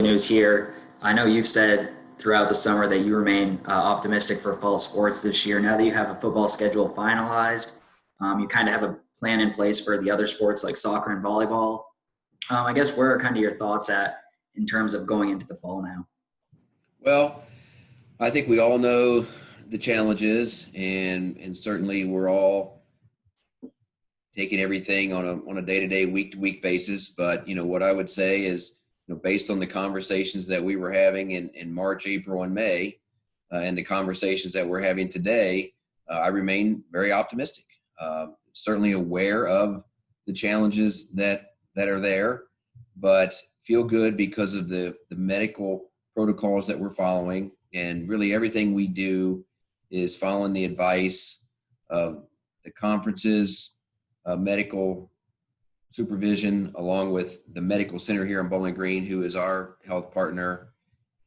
news here. I know you've said throughout the summer that you remain optimistic for fall sports this year. Now that you have a football schedule finalized, you kind of have a plan in place for the other sports like soccer and volleyball. I guess where are kind of your thoughts at in terms of going into the fall now? Well, I think we all know the challenges, and certainly we're all taking everything on a day-to-day, week-to-week basis. But what I would say is, based on the conversations that we were having in March, April, and May, and the conversations that we're having today, I remain very optimistic. Certainly aware of the challenges that are there, but feel good because of the medical protocols that we're following, and really everything we do is following the advice of the conferences, medical supervision, along with the medical center here in Bowling Green, who is our health partner,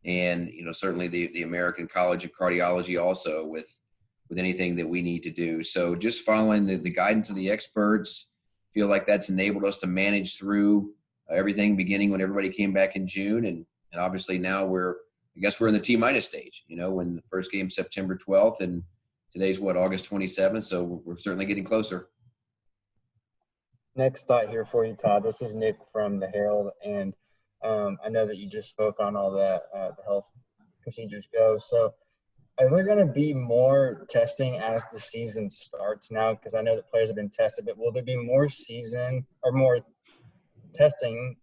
and certainly the American College of Cardiology also with anything that we need to do. So just following the guidance of the experts, feel like that's enabled us to manage through everything beginning when everybody came back in June, and obviously now we're in the T-minus stage, when the first game September 12th, and today's August 27th, so we're certainly getting closer. Next thought here for you, Todd. This is Nick from the Herald, and I know that you just spoke on all that, the health procedures go. So are there going to be more testing as the season starts now? Because I know that players have been tested, but will there be more testing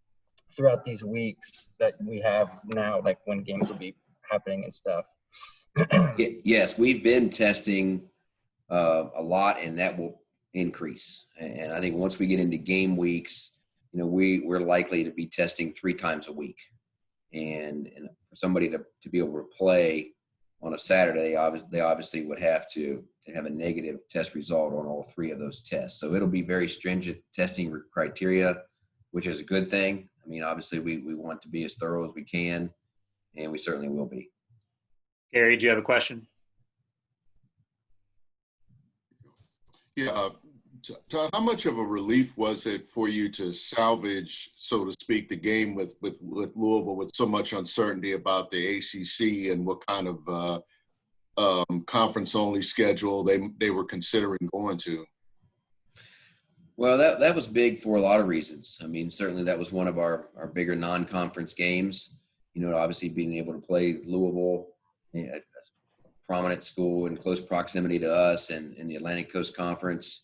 throughout these weeks that we have now, like when games will be happening and stuff? Yes, we've been testing a lot, and that will increase. And I think once we get into game weeks, we're likely to be testing 3 times a week. And for somebody to be able to play on a Saturday, they obviously would have to have a negative test result on all 3 of those tests. So it'll be very stringent testing criteria, which is a good thing. I mean, obviously we want to be as thorough as we can, and we certainly will be. Gary, do you have a question? Yeah. Todd, how much of a relief was it for you to salvage, so to speak, the game with Louisville, with so much uncertainty about the ACC and what kind of conference-only schedule they were considering going to? Well, that was big for a lot of reasons. I mean, certainly that was one of our bigger non-conference games. Obviously being able to play Louisville, a prominent school in close proximity to us and in the Atlantic Coast Conference.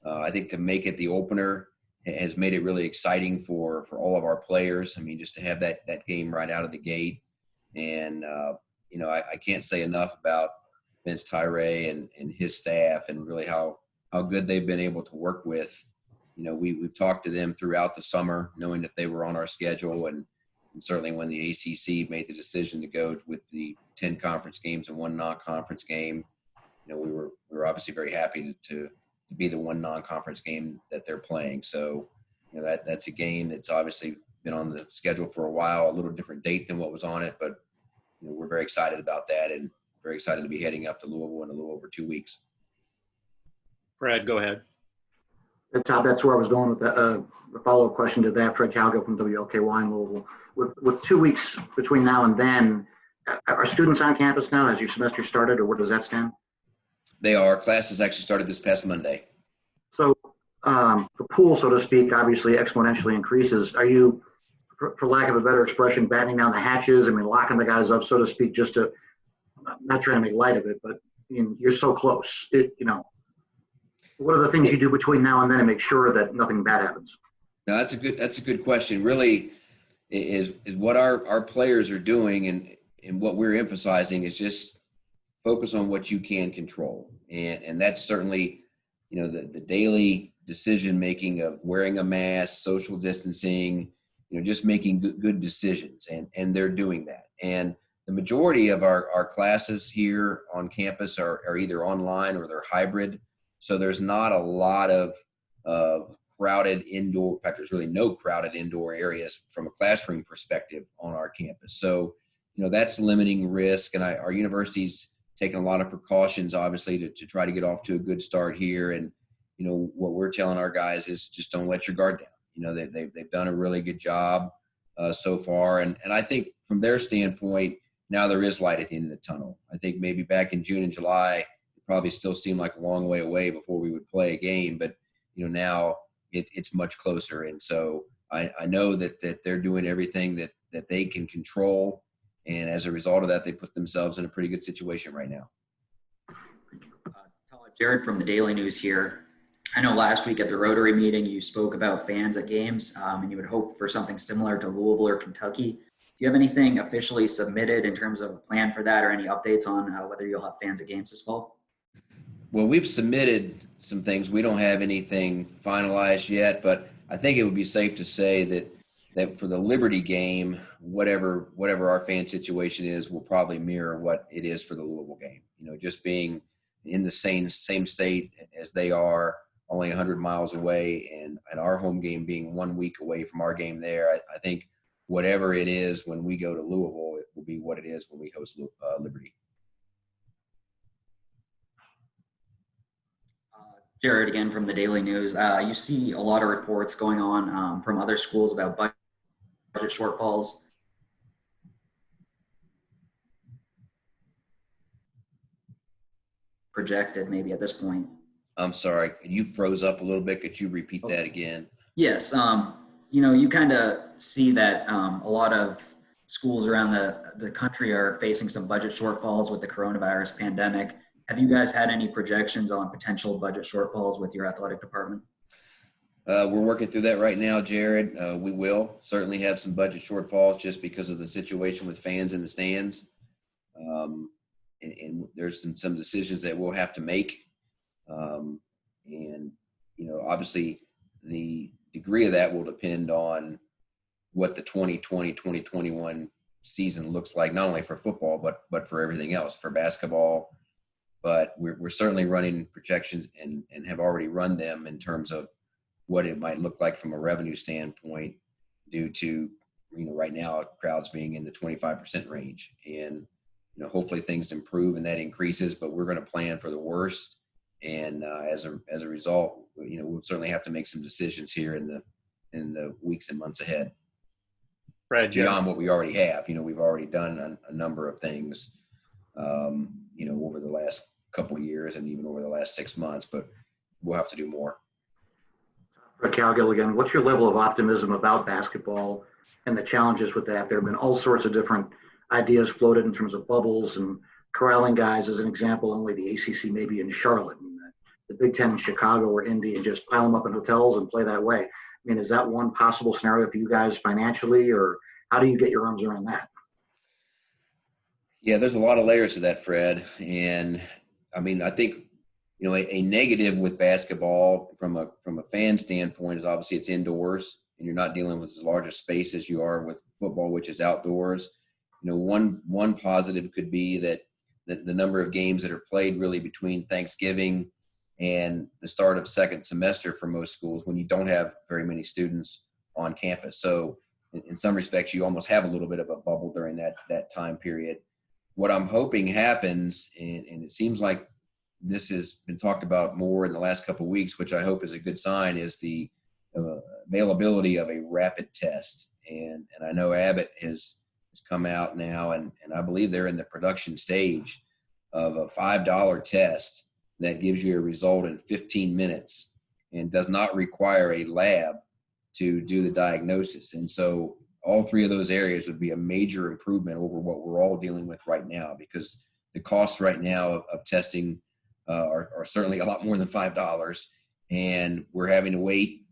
I think to make it the opener has made it really exciting for all of our players. I mean, just to have that game right out of the gate. And, I can't say enough about Vince Tyree and his staff, and really how good they've been able to work with. We've talked to them throughout the summer, knowing that they were on our schedule, and certainly when the ACC made the decision to go with the 10 conference games and 1 non-conference game, we were obviously very happy to be the 1 non-conference game that they're playing. So, that's a game that's obviously been on the schedule for a while, a little different date than what was on it, but we're very excited about that, and very excited to be heading up to Louisville in a little over 2 weeks. Fred, go ahead. Todd, that's where I was going with the follow-up question to that. Fred Calgo from WKU in Louisville. With 2 weeks between now and then, are students on campus now as your semester started, or where does that stand? They are. Classes actually started this past Monday. So the pool, so to speak, obviously exponentially increases. Are you, for lack of a better expression, battening down the hatches? I mean, locking the guys up, so to speak, just to, I'm not trying to make light of it, but you're so close. What are the things you do between now and then to make sure that nothing bad happens? No, that's a good question. Really, is what our players are doing, and what we're emphasizing is just focus on what you can control, and that's certainly the daily decision making of wearing a mask, social distancing, just making good decisions, and they're doing that. And the majority of our classes here on campus are either online or they're hybrid. So there's not a lot of crowded indoor, in fact, there's really no crowded indoor areas from a classroom perspective on our campus. So, that's limiting risk. And our university's taking a lot of precautions, obviously, to try to get off to a good start here. And, what we're telling our guys is just don't let your guard down. They've done a really good job so far. And I think from their standpoint, now there is light at the end of the tunnel. I think maybe back in June and July, it probably still seemed like a long way away before we would play a game, but now it's much closer. And so I know that they're doing everything that they can control. And as a result of that, they put themselves in a pretty good situation right now. Todd, Jared from the Daily News here. I know last week at the Rotary meeting, you spoke about fans at games, and you would hope for something similar to Louisville or Kentucky. Do you have anything officially submitted in terms of a plan for that, or any updates on whether you'll have fans at games this fall? Well, we've submitted some things. We don't have anything finalized yet, but I think it would be safe to say that for the Liberty game, whatever our fan situation is, will probably mirror what it is for the Louisville game. Just being in the same state as they are, only 100 miles away, and our home game being 1 week away from our game there. I think whatever it is when we go to Louisville, it will be what it is when we host Liberty. Jared again from the Daily News. You see a lot of reports going on from other schools about budget shortfalls. Projected maybe at this point. I'm sorry, you froze up a little bit. Could you repeat that again? Yes. You kind of see that a lot of schools around the country are facing some budget shortfalls with the coronavirus pandemic. Have you guys had any projections on potential budget shortfalls with your athletic department? We're working through that right now, Jared. We will certainly have some budget shortfalls just because of the situation with fans in the stands. And there's some decisions that we'll have to make. Obviously the degree of that will depend on what the 2020-2021 season looks like, not only for football, but for everything else, for basketball. But we're certainly running projections and have already run them in terms of what it might look like from a revenue standpoint due to, right now crowds being in the 25% range. And, hopefully things improve and that increases, but we're going to plan for the worst. And as a result, we'll certainly have to make some decisions here in the weeks and months ahead. Brad, beyond what we already have. We've already done a number of things, over the last couple of years and even over the last 6 months, but we'll have to do more. Cowgill again, what's your level of optimism about basketball and the challenges with that? There have been all sorts of different ideas floated in terms of bubbles and corralling guys as an example, only the ACC maybe in Charlotte, and the Big Ten in Chicago or Indy, and just pile them up in hotels and play that way. Is that one possible scenario for you guys financially, or how do you get your arms around that? Yeah, there's a lot of layers to that, Fred. And I think, a negative with basketball from a fan standpoint is obviously it's indoors and you're not dealing with as large a space as you are with football, which is outdoors. One positive could be that the number of games that are played really between Thanksgiving and the start of second semester for most schools when you don't have very many students on campus. So in some respects, you almost have a little bit of a bubble during that time period. What I'm hoping happens, and it seems like this has been talked about more in the last couple of weeks, which I hope is a good sign, is the availability of a rapid test. And I know Abbott has come out now, and I believe they're in the production stage of a $5 test that gives you a result in 15 minutes and does not require a lab to do the diagnosis. And so all three of those areas would be a major improvement over what we're all dealing with right now, because the costs right now of testing are certainly a lot more than $5, and we're having to wait.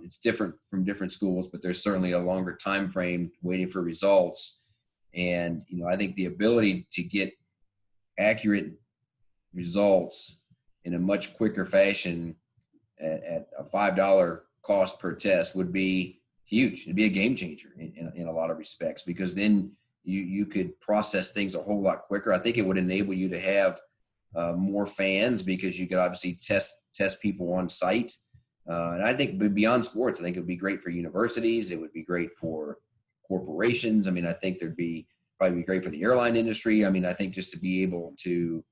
It's different from different schools, but there's certainly a longer time frame waiting for results. And, I think the ability to get accurate results in a much quicker fashion at a $5 cost per test would be huge. It'd be a game changer in a lot of respects, because then you could process things a whole lot quicker. I think it would enable you to have more fans, because you could obviously test people on site. And I think beyond sports, I think it would be great for universities. It would be great for corporations. I think probably be great for the airline industry. I think just to be able to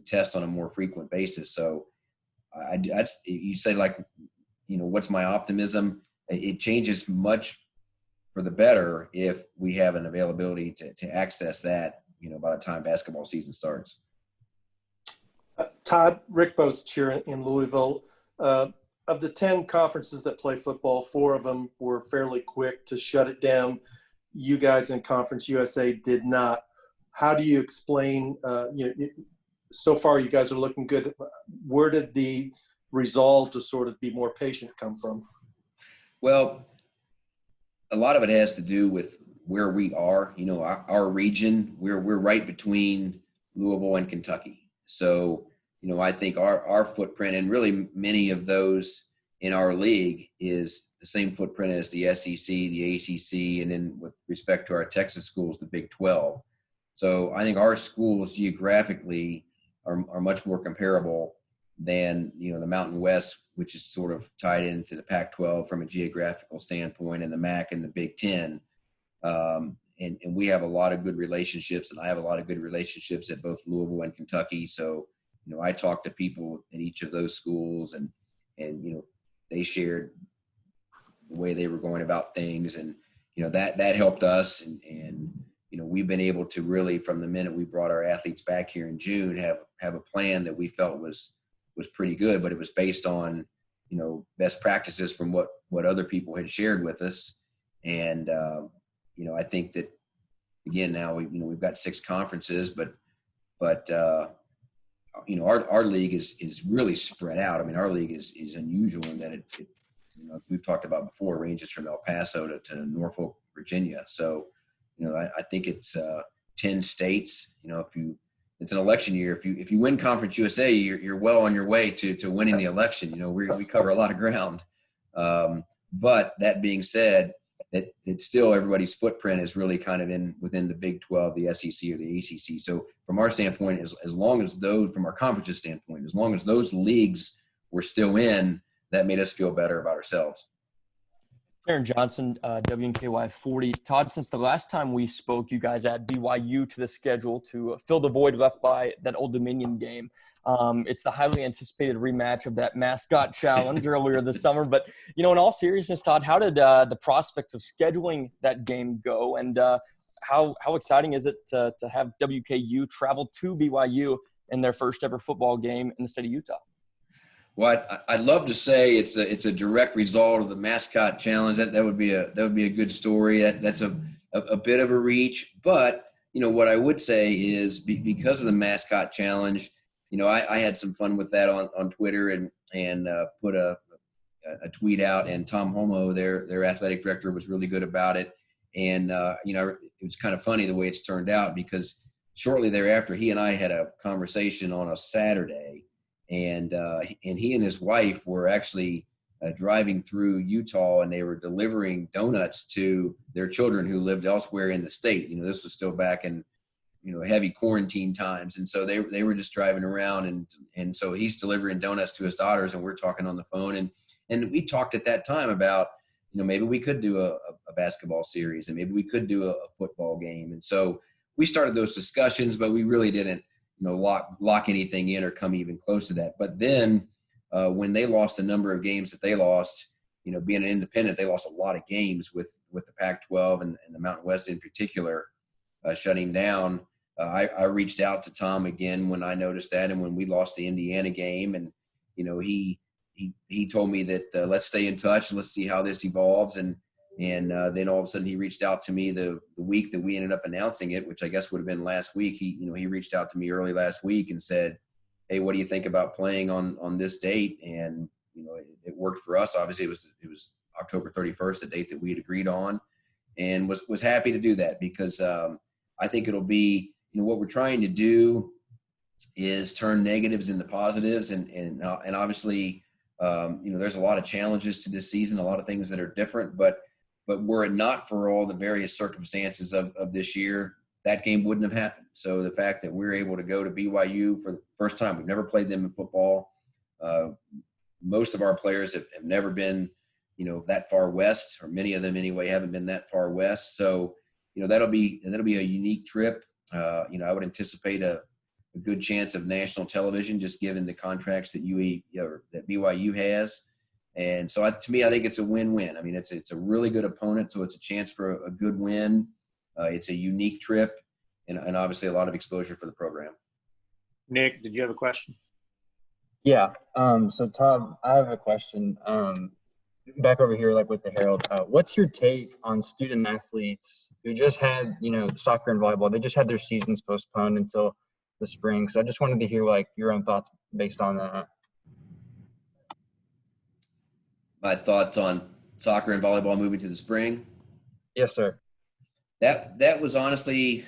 test on a more frequent basis. So you say, what's my optimism? It changes much for the better if we have an availability to access that, by the time basketball season starts. Todd, Rick both here in Louisville. Of the 10 conferences that play football, 4 of them were fairly quick to shut it down. You guys in Conference USA did not. How do you explain, so far you guys are looking good. Where did the resolve to sort of be more patient come from? Well, a lot of it has to do with where we are. Our region, we're right between Louisville and Kentucky. So, I think our footprint, and really many of those in our league, is the same footprint as the SEC, the ACC, and then with respect to our Texas schools, the Big 12. So I think our schools geographically are much more comparable than, the Mountain West, which is sort of tied into the Pac-12 from a geographical standpoint, and the MAC and the Big 10. And we have a lot of good relationships, and I have a lot of good relationships at both Louisville and Kentucky. So, I talked to people at each of those schools, and they shared the way they were going about things, and that helped us. And we've been able to really, from the minute we brought our athletes back here in June, have a plan that we felt was pretty good, but it was based on best practices from what other people had shared with us. And I think that, again, now we've got 6 conferences, but our league is really spread out. I mean, our league is unusual in that it we've talked about before, ranges from El Paso to Norfolk, Virginia. So, I think it's 10 states. It's an election year. If you win Conference USA, you're well on your way to winning the election. We cover a lot of ground. But that being said, it's still, everybody's footprint is really kind of within the Big 12, the SEC or the ACC. So from our standpoint, as long as those, from our conference's standpoint, as long as those leagues were still in, that made us feel better about ourselves. Aaron Johnson, WKY 40. Todd, since the last time we spoke, you guys add BYU to the schedule to fill the void left by that Old Dominion game. It's the highly anticipated rematch of that mascot challenge earlier this summer. But, in all seriousness, Todd, how did the prospects of scheduling that game go? And how exciting is it to have WKU travel to BYU in their first ever football game in the state of Utah? Well, I'd love to say it's a direct result of the mascot challenge. That would be a good story. That's a bit of a reach. But, what I would say is because of the mascot challenge, I had some fun with that on Twitter and put a tweet out, and Tom Homo, their athletic director, was really good about it. And, it was kind of funny the way it's turned out, because shortly thereafter, he and I had a conversation on a Saturday, and he and his wife were actually driving through Utah, and they were delivering donuts to their children who lived elsewhere in the state. This was still back in heavy quarantine times. And so they were just driving around, and so he's delivering donuts to his daughters, and we're talking on the phone. And we talked at that time about, maybe we could do a basketball series, and maybe we could do a football game. And so we started those discussions, but we really didn't, lock anything in or come even close to that. But then when they lost the number of games that they lost, being an independent, they lost a lot of games with the Pac-12 and the Mountain West in particular shutting down. I reached out to Tom again when I noticed that, and when we lost the Indiana game, and he told me that let's stay in touch and let's see how this evolves. And then all of a sudden he reached out to me the week that we ended up announcing it, which I guess would have been last week. He reached out to me early last week and said, "Hey, what do you think about playing on this date?" And it worked for us. Obviously, it was October 31st, the date that we had agreed on, and was happy to do that, because I think it'll be, what we're trying to do is turn negatives into positives, and obviously, there's a lot of challenges to this season, a lot of things that are different, but were it not for all the various circumstances of this year, that game wouldn't have happened. So the fact that we're able to go to BYU for the first time, we've never played them in football. Most of our players have never been, that far west, or many of them anyway haven't been that far west. So, that'll be a unique trip. I would anticipate a good chance of national television, just given the contracts that BYU has. And so to me, I think it's a win-win. I mean, it's a really good opponent, so it's a chance for a good win. It's a unique trip, and obviously a lot of exposure for the program. Nick, did you have a question? Yeah. So Todd, I have a question. Back over here, like with the Herald, what's your take on student athletes who just had, soccer and volleyball? They just had their seasons postponed until the spring. So I just wanted to hear like your own thoughts based on that. My thoughts on soccer and volleyball moving to the spring. Yes, sir. That was honestly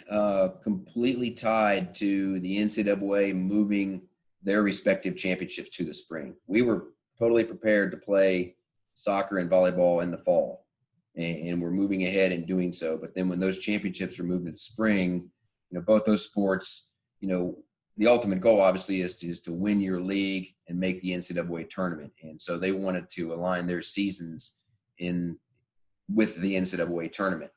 completely tied to the NCAA moving their respective championships to the spring. We were totally prepared to play soccer and volleyball in the fall, and we're moving ahead and doing so. But then when those championships were moved to the spring, both those sports, the ultimate goal obviously is to win your league and make the NCAA tournament. And so they wanted to align their seasons with the NCAA tournament.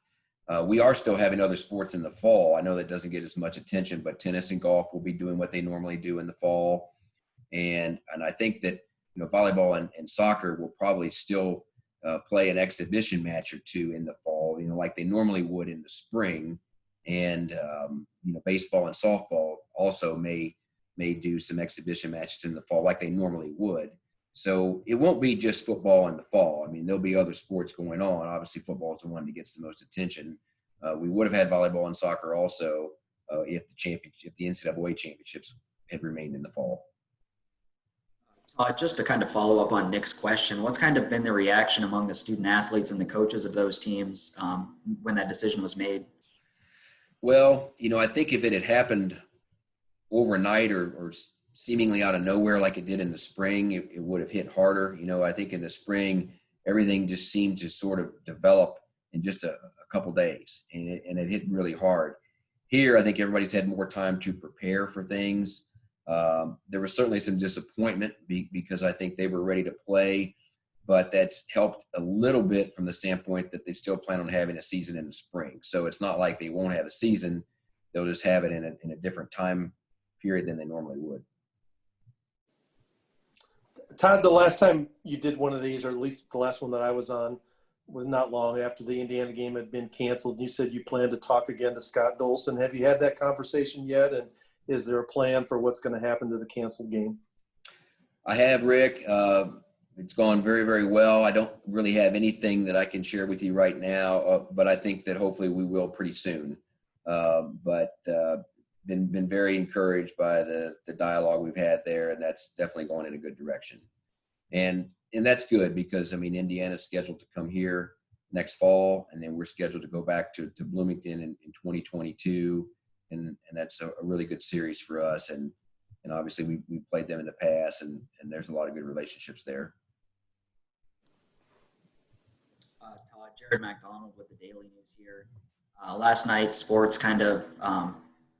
We are still having other sports in the fall. I know that doesn't get as much attention, but tennis and golf will be doing what they normally do in the fall. And I think that, volleyball and soccer will probably still play an exhibition match or two in the fall, like they normally would in the spring. And, baseball and softball also may do some exhibition matches in the fall like they normally would. So it won't be just football in the fall. I mean, there'll be other sports going on. Obviously, football is the one that gets the most attention. We would have had volleyball and soccer also if the NCAA championships had remained in the fall. Just to kind of follow up on Nick's question, what's kind of been the reaction among the student athletes and the coaches of those teams when that decision was made? Well, I think if it had happened overnight or seemingly out of nowhere like it did in the spring, it would have hit harder. I think in the spring, everything just seemed to sort of develop in just a couple days, and it hit really hard. Here, I think everybody's had more time to prepare for things. There was certainly some disappointment because I think they were ready to play, but that's helped a little bit from the standpoint that they still plan on having a season in the spring. So it's not like they won't have a season. They'll just have it in a different time period than they normally would. Todd, the last time you did one of these, or at least the last one that I was on, was not long after the Indiana game had been canceled. You said you planned to talk again to Scott Dolson. Have you had that conversation yet? And is there a plan for what's going to happen to the canceled game? I have, Rick. It's gone very, very well. I don't really have anything that I can share with you right now, but I think that hopefully we will pretty soon. Been very encouraged by the dialogue we've had there, and that's definitely going in a good direction. And that's good because, Indiana's scheduled to come here next fall, and then we're scheduled to go back to Bloomington in 2022, and that's a really good series for us. And obviously we played them in the past, and there's a lot of good relationships there. Todd, Jared McDonald with the Daily News here. Last night, sports kind of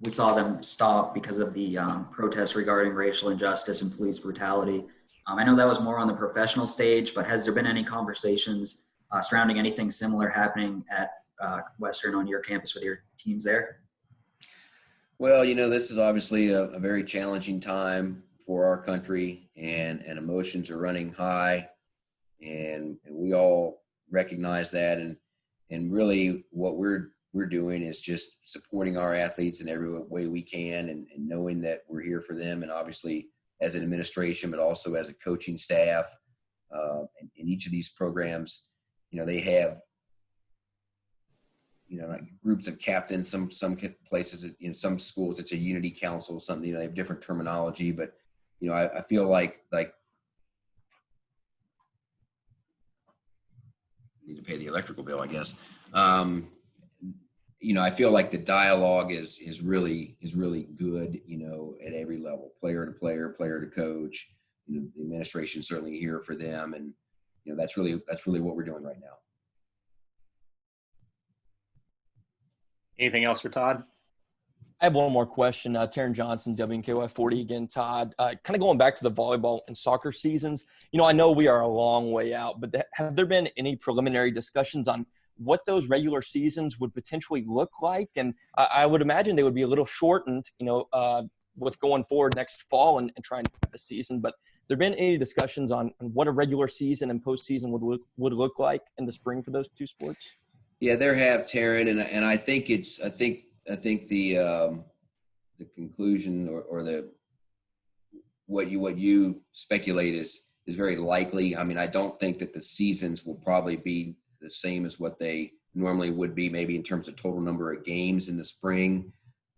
we saw them stop because of the protests regarding racial injustice and police brutality. I know that was more on the professional stage, but has there been any conversations surrounding anything similar happening at Western on your campus with your teams there? Well, this is obviously a very challenging time for our country, and emotions are running high, and we all recognize that. And really what we're doing is just supporting our athletes in every way we can, and knowing that we're here for them. And obviously as an administration, but also as a coaching staff, in each of these programs, they have, like groups of captains. Some places, some schools, it's a unity council, something, they have different terminology, but, I feel like need to pay the electrical bill, I guess. I feel like the dialogue is really good, at every level, player to player, player to coach. The administration certainly here for them, and that's really what we're doing right now. Anything else for Todd? I have one more question. Taryn Johnson, WKY 40 again, Todd. Kind of going back to the volleyball and soccer seasons. I know we are a long way out, but have there been any preliminary discussions on what those regular seasons would potentially look like? And I would imagine they would be a little shortened, with going forward next fall and trying to have a season. But there been any discussions on what a regular season and postseason would look like in the spring for those two sports? Yeah, there have, Taryn, and I think the conclusion or the what you speculate is very likely. I mean, I don't think that the seasons will probably be the same as what they normally would be, maybe in terms of total number of games in the spring.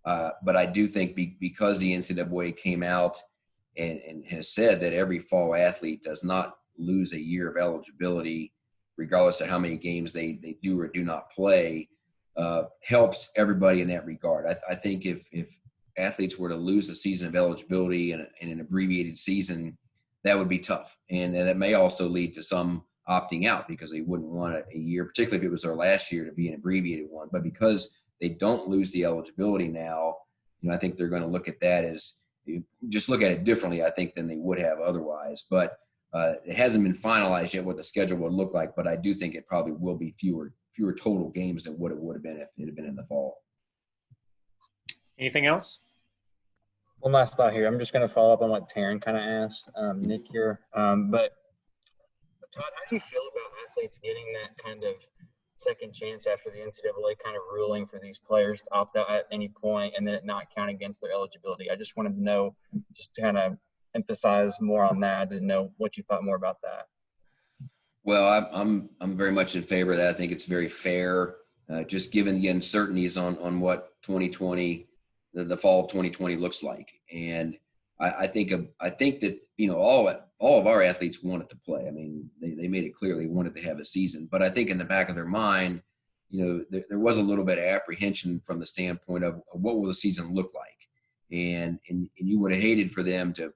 But I do think because the NCAA came out and has said that every fall athlete does not lose a year of eligibility, regardless of how many games they do or do not play, helps everybody in that regard. I think if athletes were to lose a season of eligibility in an abbreviated season, that would be tough. And that may also lead to some opting out because they wouldn't want a year, particularly if it was their last year, to be an abbreviated one. But because they don't lose the eligibility now, I think they're going to look at that as just look at it differently, I think, than they would have otherwise. But it hasn't been finalized yet what the schedule would look like, but I do think it probably will be fewer total games than what it would have been if it had been in the fall. Anything else? One last thought here. I'm just going to follow up on what Taryn kind of asked Nick here. But Todd, how do you feel about athletes getting that kind of second chance after the NCAA kind of ruling for these players to opt out at any point and then it not count against their eligibility? I just wanted to know, just to kind of emphasize more on that. I didn't know what you thought more about that. Well, I'm very much in favor of that. I think it's very fair, just given the uncertainties on what 2020, the fall of 2020 looks like. And I think that all of our athletes wanted to play. I mean, they made it clear they wanted to have a season. But I think in the back of their mind, there was a little bit of apprehension from the standpoint of what will the season look like, and you would have hated for them to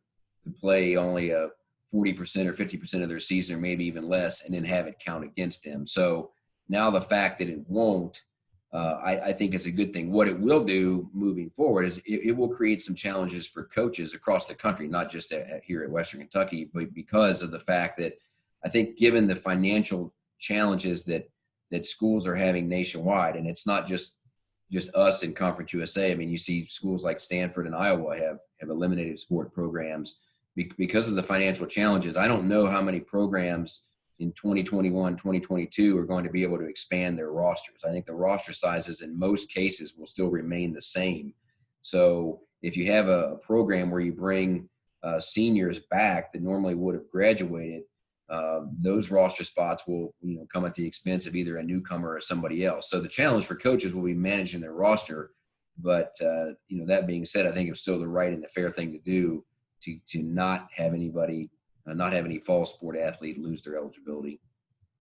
play only a 40% or 50% of their season, or maybe even less, and then have it count against them. So now the fact that it won't, I think it's a good thing. What it will do moving forward is it will create some challenges for coaches across the country, not just here at Western Kentucky, but because of the fact that I think given the financial challenges that schools are having nationwide, and it's not just us in Conference USA. I mean, you see schools like Stanford and Iowa have eliminated sport programs because of the financial challenges. I don't know how many programs in 2021, 2022 are going to be able to expand their rosters. I think the roster sizes in most cases will still remain the same. So if you have a program where you bring seniors back that normally would have graduated, those roster spots will come at the expense of either a newcomer or somebody else. So the challenge for coaches will be managing their roster. But that being said, I think it's still the right and the fair thing to do to not have any fall sport athlete lose their eligibility.